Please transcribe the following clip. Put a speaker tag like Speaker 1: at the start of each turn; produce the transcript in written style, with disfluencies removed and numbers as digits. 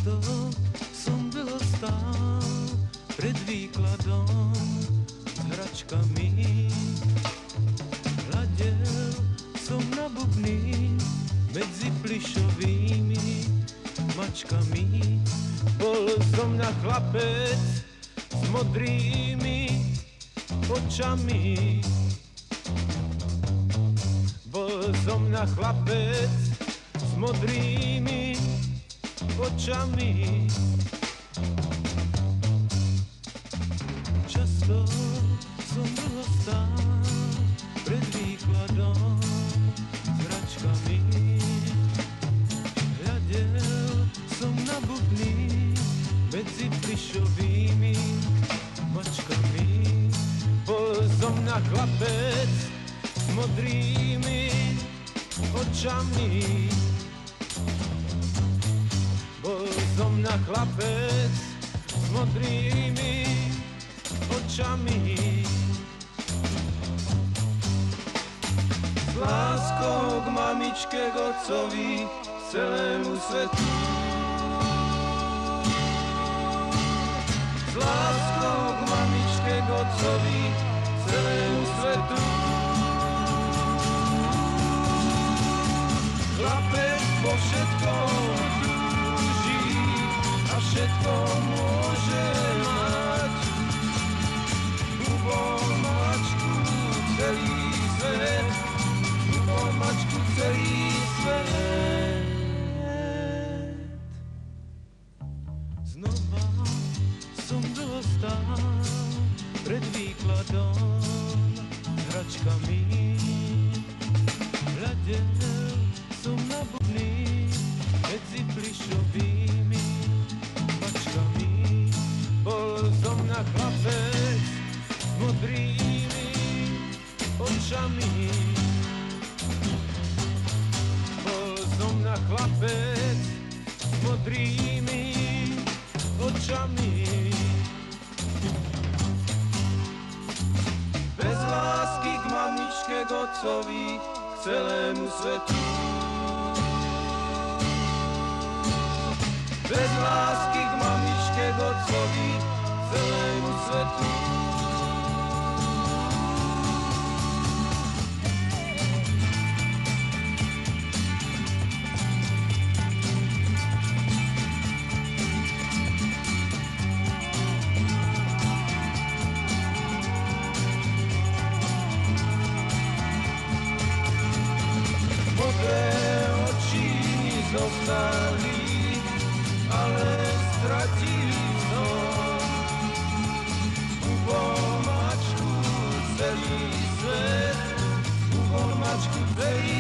Speaker 1: Často som dlho stál pred výkladom s hračkami. Hľadel som na bubny medzi plišovými mačkami. Bol som na chlapec s modrými očami. Bol som na chlapec s modrými očami. Často som dlho stál pred výkladom s hračkami. Hľadel som na bubny medzi plišovými mačkami. Bol som na chlapec s modrými očami. Bol som na chlapec s modrými očami. S láskou k mamičke, k otcovi, celému svetu. S láskou k mamičke, k otcovi, celému svetu. Chlapec po všetkom túži a všetko môže mať. Hubou mačku celý svet, hubou mačku celý svet. Znova som dlho stál pred výkladom s hračkami. Hľadel som na bubny medzi plišovými mačkami. Bol som na chlapec s modrými očami. Bol som na chlapec s modrými očami. Bez lásky k mamičke, k otcovi, k celému svetu. Bez lásky k mamičke, k otcovi, celému svetu. Modré oči zostali, ale stratili som hubou mačku celý svet, hubou mačku celý